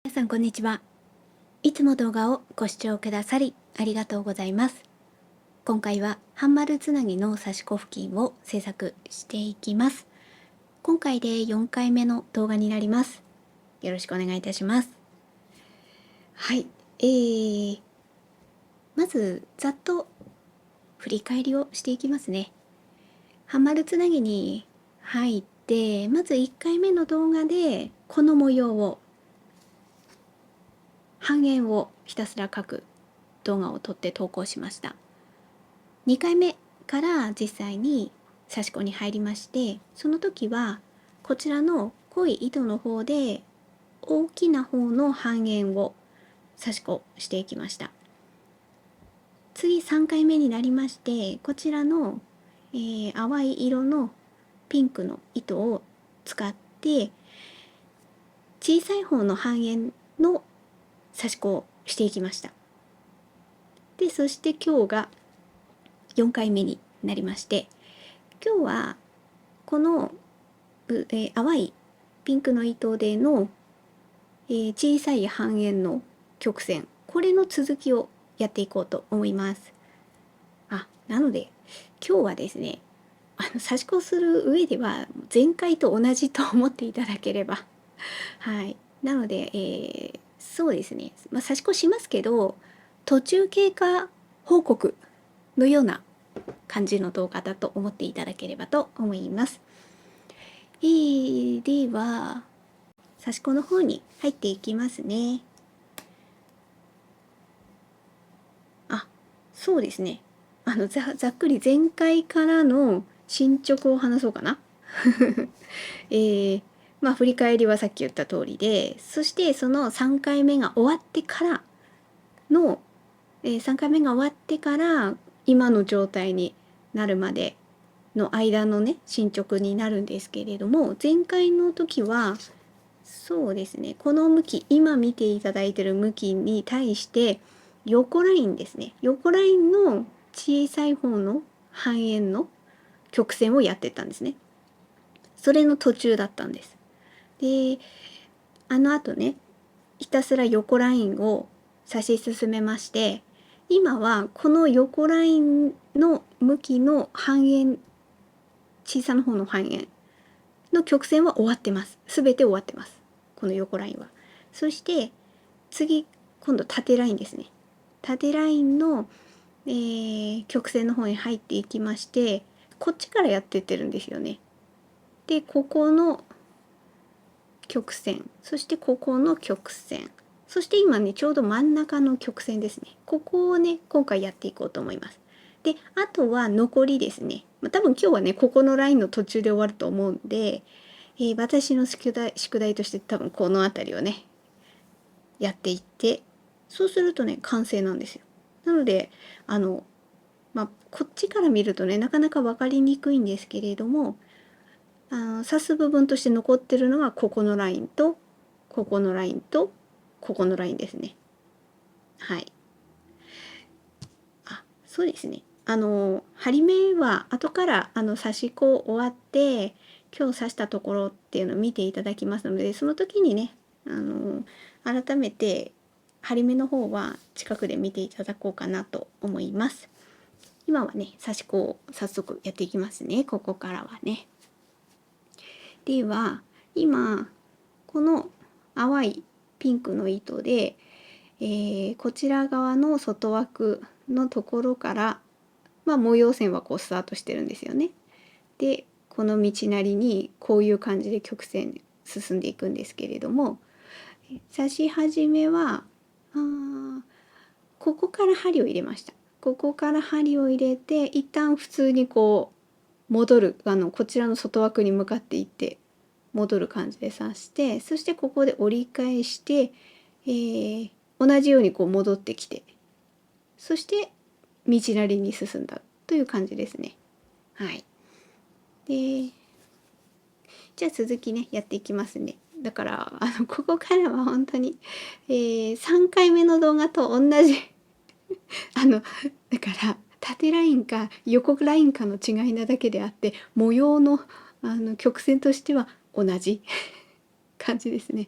皆さんこんにちは。いつも動画をご視聴くださりありがとうございます。今回は半丸つなぎの差し子付近を制作していきます。今回で4回目の動画になります。よろしくお願いいたします。はい、まずざっと振り返りをしていきますね。半丸つなぎに入って、まず1回目の動画でこの模様を半円をひたすら描く動画を撮って投稿しました。2回目から実際に刺し子に入りまして、その時はこちらの濃い糸の方で大きな方の半円を刺し子していきました。次3回目になりまして、こちらの、淡い色のピンクの糸を使って小さい方の半円の刺し子をしていきました。で、そして今日が4回目になりまして、今日はこの、淡いピンクの糸での、小さい半円の曲線、これの続きをやっていこうと思います。なので今日はですね、刺し子する上では前回と同じと思っていただければはい、なので、そうですね、刺し子しますけど途中経過報告のような感じの動画だと思っていただければと思います。では刺し子の方に入っていきますね。そうですね、ざっくり前回からの進捗を話そうかな。振り返りはさっき言った通りで、そしてその3回目が終わってからの、3回目が終わってから今の状態になるまでの間のね進捗になるんですけれども、前回の時はそうですね、この向き、今見ていただいている向きに対して横ラインですね、横ラインの小さい方の半円の曲線をやってったんですね。それの途中だったんです。で、あの後ね、ひたすら横ラインを指し進めまして、今はこの横ラインの向きの半円、小さな方の半円の曲線は終わってます。すべて終わってます。この横ラインは。そして次、今度縦ラインですね。縦ラインの、曲線の方に入っていきまして、こっちからやってってるんですよね。で、ここの曲線、そしてここの曲線、そして今ねちょうど真ん中の曲線ですね。ここをね今回やっていこうと思います。で、あとは残りですね。多分今日はねここのラインの途中で終わると思うんで、私の宿題として多分この辺りをねやっていって、そうするとね完成なんですよ。なのでこっちから見るとねなかなか分かりにくいんですけれども、刺す部分として残ってるのはここのラインとここのラインとここのラインですね。はい。そうですね。針目は後から刺し子終わって今日刺したところっていうのを見ていただきますので、その時にね改めて針目の方は近くで見ていただこうかなと思います。今はね刺し子を早速やっていきますね。ここからはね。では今この淡いピンクの糸で、こちら側の外枠のところから、模様線はこうスタートしてるんですよね。でこの道なりにこういう感じで曲線進んでいくんですけれども、刺し始めはここから針を入れました。ここから針を入れて一旦普通にこう戻る、こちらの外枠に向かっていって戻る感じで刺して、そしてここで折り返して、同じようにこう戻ってきて、そして道なりに進んだという感じですね。はい。で、じゃあ続きねやっていきますね。だからここからは本当に、3回目の動画と同じだから縦ラインか横ラインかの違いなだけであって、模様の曲線としては同じ感じですね。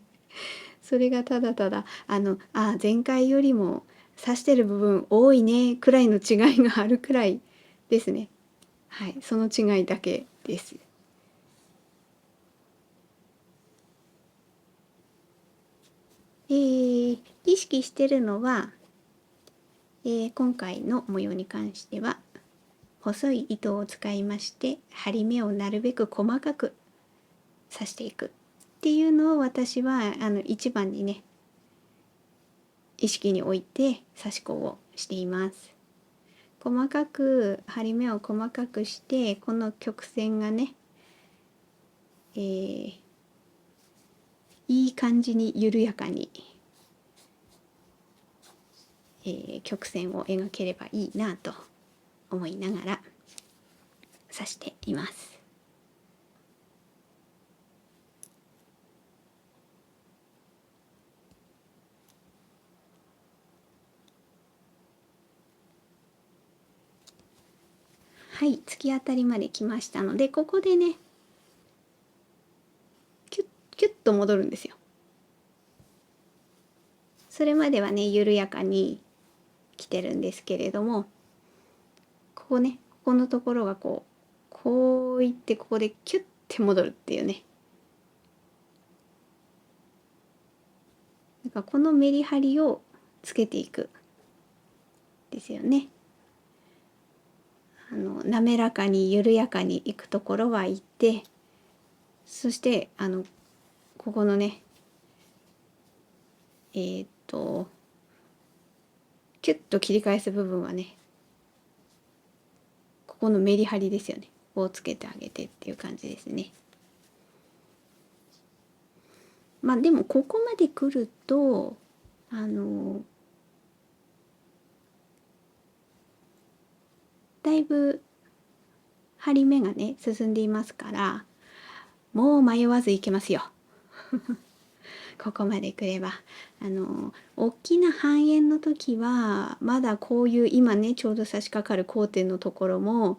それがただただ前回よりも刺してる部分多いねくらいの違いがあるくらいですね。はい、その違いだけです。意識してるのは、今回の模様に関しては細い糸を使いまして針目をなるべく細かく刺していくっていうのを私は一番にね意識に置いて刺し子をしています。細かく針目を細かくしてこの曲線がね、いい感じに緩やかに、曲線を描ければいいなと思いながら刺しています。はい、突き当たりまで来ましたのでここでねキュッキュッと戻るんですよ。それまではね緩やかに来てるんですけれども、ここねここのところがこういってここでキュッて戻るっていうね、なんかこのメリハリをつけていくですよね。滑らかに緩やかにいくところはいって、そしてここのねキュッと切り返す部分はねここのメリハリですよね。ここをつけてあげてっていう感じですね。まあでもここまで来るとだいぶ針目がね進んでいますからもう迷わずいけますよ。ここまで来れば大きな半円の時はまだこういう今ねちょうど差し掛かる交点のところも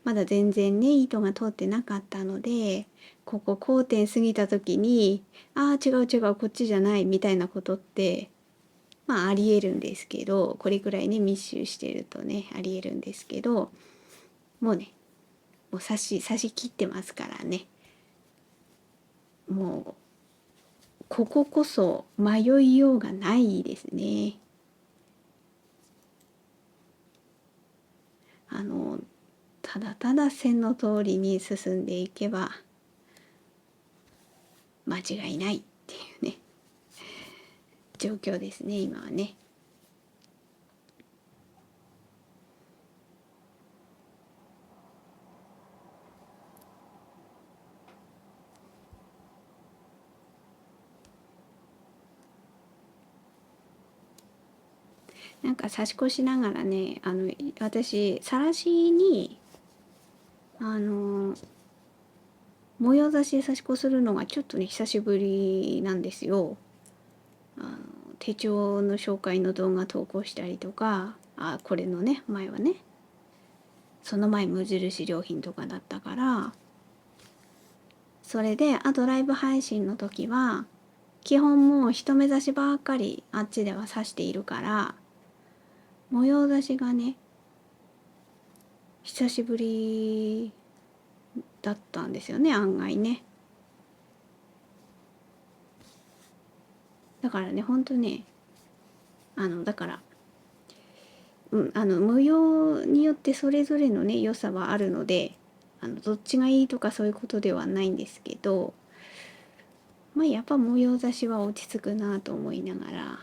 まだ全然ね糸が通ってなかったので、ここ交点過ぎた時に違う違うこっちじゃないみたいなことってまあありえるんですけど、これくらいね密集してるとねありえるんですけど、もうねもう差し切ってますからね、もうこここそ迷いようがないですね。ただただ線の通りに進んでいけば間違いないっていうね状況ですね今はね。なんか差し越しながらね私さらしに模様差しで差し子するのがちょっとね久しぶりなんですよ。あの手帳の紹介の動画投稿したりとか、これのね前はね、その前無印良品とかだったから、それであとライブ配信の時は基本もう一目差しばっかりあっちでは刺しているから模様差しがね久しぶりだったんですよね案外ね。だからねほんとねだから模様によってそれぞれのね良さはあるのでどっちがいいとかそういうことではないんですけど、まあやっぱ模様差しは落ち着くなと思いながら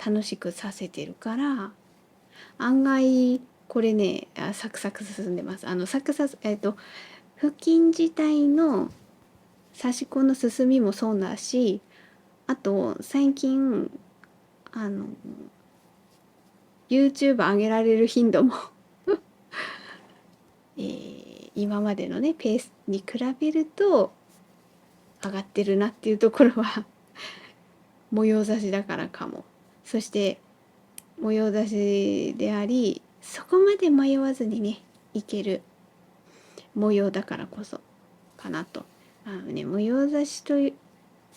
楽しくさせてるから案外これねサクサク進んでます。サクサク腹筋自体の刺し子の進みもそうだし、あと最近あの YouTube 上げられる頻度も今までのねペースに比べると上がってるなっていうところは模様差しだからかも。そして模様差しでありそこまで迷わずにねいける模様だからこそかなと。模様差しという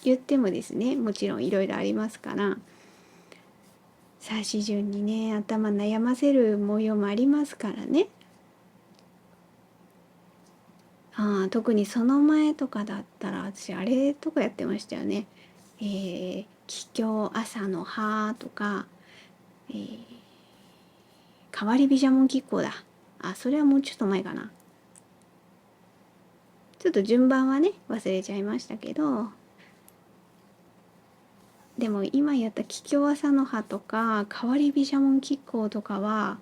言ってもですね、もちろんいろいろありますから、指し順にね頭悩ませる模様もありますからね。特にその前とかだったら私あれとかやってましたよね。桔梗朝の葉とか、変わりびじゃもん亀甲だ。それはもうちょっと前かな。ちょっと順番はね忘れちゃいましたけど、でも今やった桔梗朝の葉とか変わりびじゃもん亀甲とかは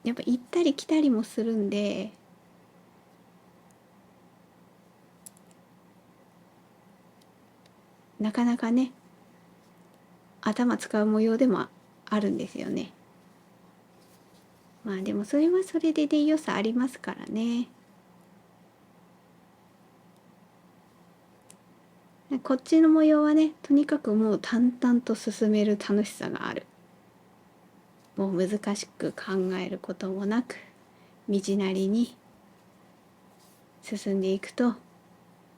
やっぱ行ったり来たりもするんで、なかなかね頭使う模様でもあるんですよね。まあでもそれはそれで良さありますからね。こっちの模様はねとにかくもう淡々と進める楽しさがある。もう難しく考えることもなく道なりに進んでいくと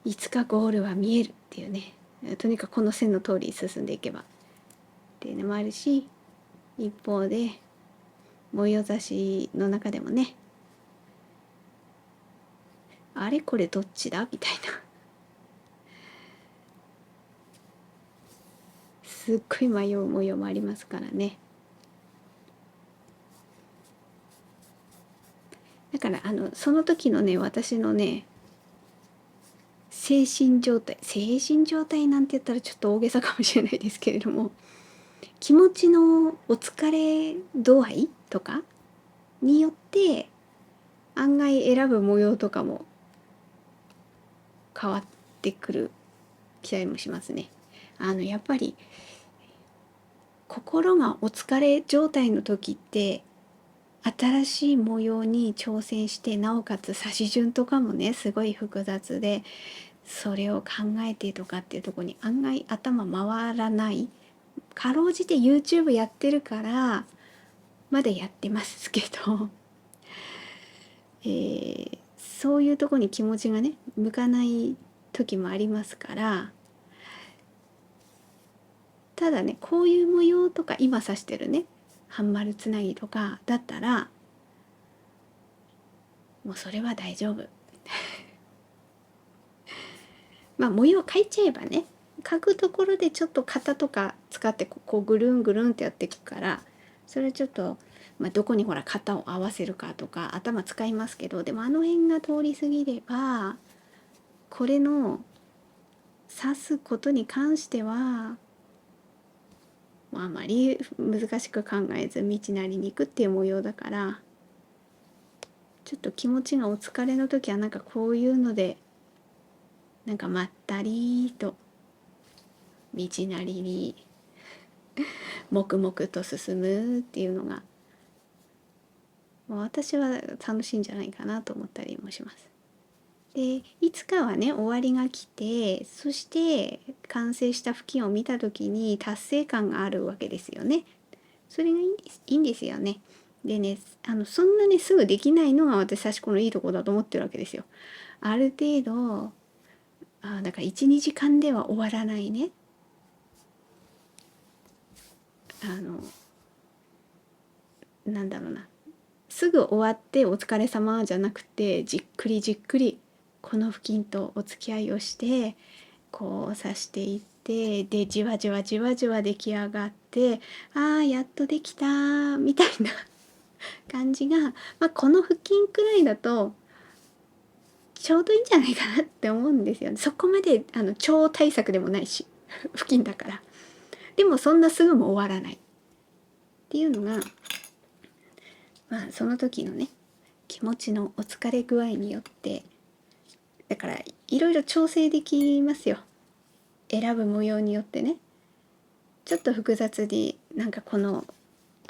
いつかゴールは見えるっていうね、とにかくこの線の通り進んでいけばっていうのもあるし、一方で模様差しの中でもね、あれこれどっちだみたいなすっごい迷う模様もありますからね。だからその時のね私のね精神状態なんて言ったらちょっと大げさかもしれないですけれども、気持ちのお疲れ度合いとかによって案外選ぶ模様とかも変わってくる気がもしますね。やっぱり心がお疲れ状態の時って新しい模様に挑戦して、なおかつ指し順とかもねすごい複雑で、それを考えてとかっていうところに案外頭回らない。かろうじて YouTube やってるからまだやってますけどそういうとこに気持ちがね向かない時もありますから、ただねこういう模様とか今指してるね半丸つなぎとかだったらもうそれは大丈夫まあ模様描いちゃえばね、描くところでちょっと型とか使ってこうぐるんぐるんってやっていくから、それちょっと、どこにほら型を合わせるかとか頭使いますけど、でもあの辺が通り過ぎればこれの指すことに関してはあまり難しく考えず道なりに行くっていう模様だから、ちょっと気持ちがお疲れの時はなんかこういうのでなんかまったりと道なりに黙々と進むっていうのが私は楽しいんじゃないかなと思ったりもします。でいつかはね終わりが来て、そして完成した付近を見た時に達成感があるわけですよね。それがいいんですよね。でねそんなにすぐできないのが私差し子のいいところだと思ってるわけですよ。ある程度だから12時間では終わらないねなんだろうな、すぐ終わってお疲れ様じゃなくて、じっくりじっくりこの付近とお付き合いをしてこう刺していって、でじわじわじわじわ出来上がって、やっとできたみたいな感じが、この付近くらいだとちょうどいいんじゃないかなって思うんですよね。そこまで超大作でもないし付近だから。でもそんなすぐも終わらないっていうのがその時のね気持ちのお疲れ具合によって、だからいろいろ調整できますよ。選ぶ模様によってね、ちょっと複雑になんかこの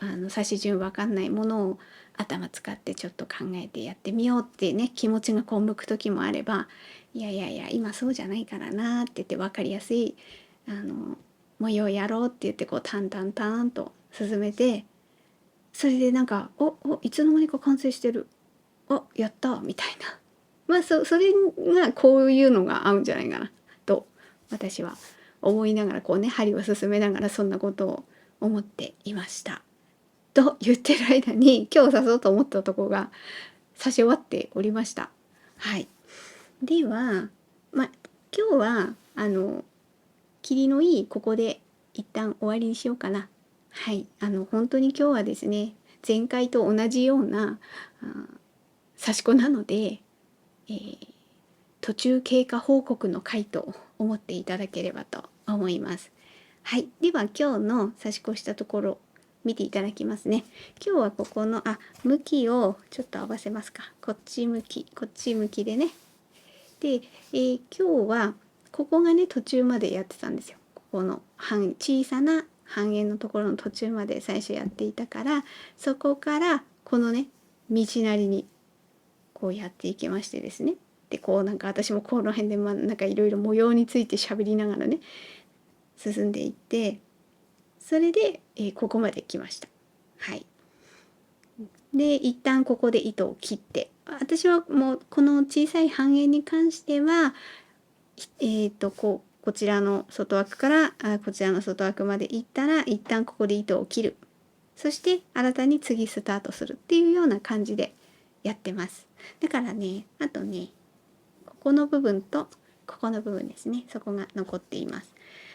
指し順わかんないものを頭使ってちょっと考えてやってみようってね気持ちがこう向く時もあれば、いやいやいや今そうじゃないからなって言って分かりやすい模様やろうって言ってこうタンタンタンと進めて、それでなんかいつの間にか完成してる、やったみたいな、それがこういうのが合うんじゃないかなと私は思いながらこうね針を進めながらそんなことを思っていました。と言ってる間に今日刺そうと思ったとこが刺し終わっておりました。はい。では、今日は霧のいいここで一旦終わりにしようかな。はい。本当に今日はですね、前回と同じような刺し子なので、途中経過報告の回と思っていただければと思います。はい。では今日の刺し子したところ見ていただきますね。今日はここの向きをちょっと合わせますか。こっち向きでね。で、今日はここがね途中までやってたんですよ。ここの小さな半円のところの途中まで最初やっていたから、そこからこのね道なりにこうやっていきましてですね。でこうなんか私もこの辺でなんかいろいろ模様について喋りながらね進んでいって、それで、ここまで来ました。はい。で一旦ここで糸を切って、私はもうこの小さい半円に関してはこちらの外枠からこちらの外枠まで行ったら一旦ここで糸を切る、そして新たに次スタートするっていうような感じでやってます。だからね、あとねここの部分とここの部分ですね、そこが残っています。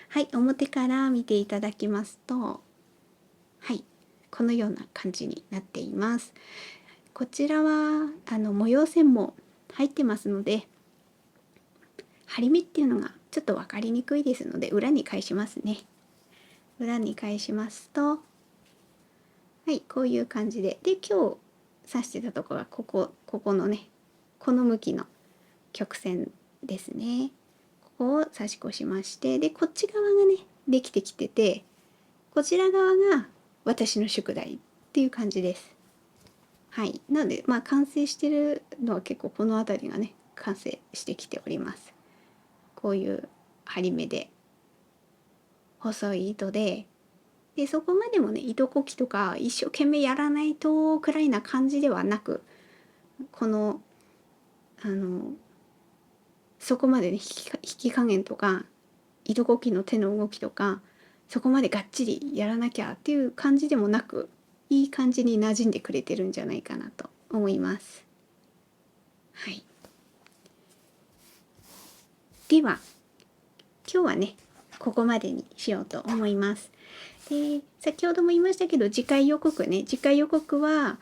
はい、表から見ていただきますと、はい、このような感じになっています。こちらは模様線も入ってますので、針目っていうのがちょっと分かりにくいですので裏に返しますね。裏に返しますと、はい、こういう感じで、今日刺してたところがここのね、この向きの曲線ですね。ここを差し越しまして、でこっち側がねできてきてて、こちら側が私の宿題っていう感じです。はい、なので完成してるのは結構この辺りがね完成してきております。こういう針目で細い糸で、そこまでもね糸こきとか一生懸命やらないとくらいな感じではなく、このそこまでね引き加減とか糸こきの手の動きとかそこまでがっちりやらなきゃっていう感じでもなく、いい感じに馴染んでくれてるんじゃないかなと思います。はい。では今日はねここまでにしようと思います。で先ほども言いましたけど、次回予告は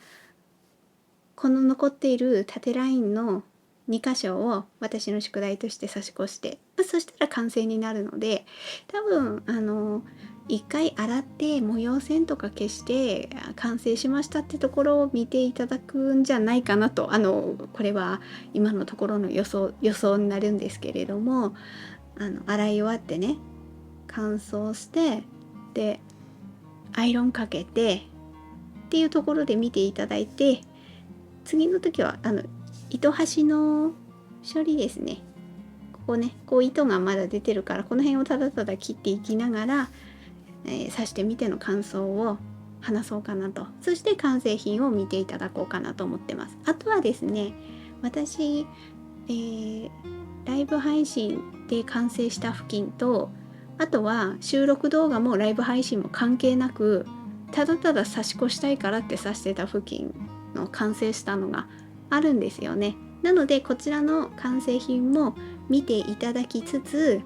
この残っている縦ラインの2箇所を私の宿題として差し越して、そしたら完成になるので、多分一回洗って模様線とか消して完成しましたってところを見ていただくんじゃないかなと、これは今のところの予想になるんですけれども、洗い終わってね乾燥して、でアイロンかけてっていうところで見ていただいて、次の時は糸端の処理ですね。ここねこう糸がまだ出てるから、この辺をただただ切っていきながら、刺してみての感想を話そうかなと、そして完成品を見ていただこうかなと思ってます。あとはですね、私、ライブ配信で完成した付近と、あとは収録動画もライブ配信も関係なく、ただただ差し越したいからって刺してた付近の完成したのがあるんですよね。なのでこちらの完成品も見ていただきつつ、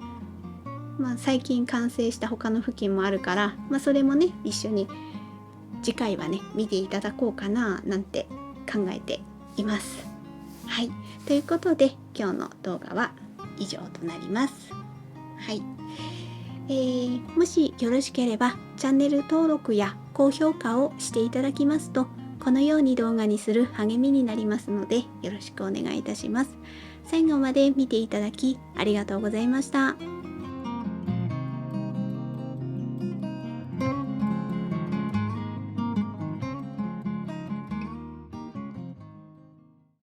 最近完成した他の付近もあるから、それもね一緒に次回はね見ていただこうかななんて考えています。はい、ということで今日の動画は以上となります。はい、もしよろしければチャンネル登録や高評価をしていただきますと、このように動画にする励みになりますのでよろしくお願いいたします。最後まで見ていただきありがとうございました。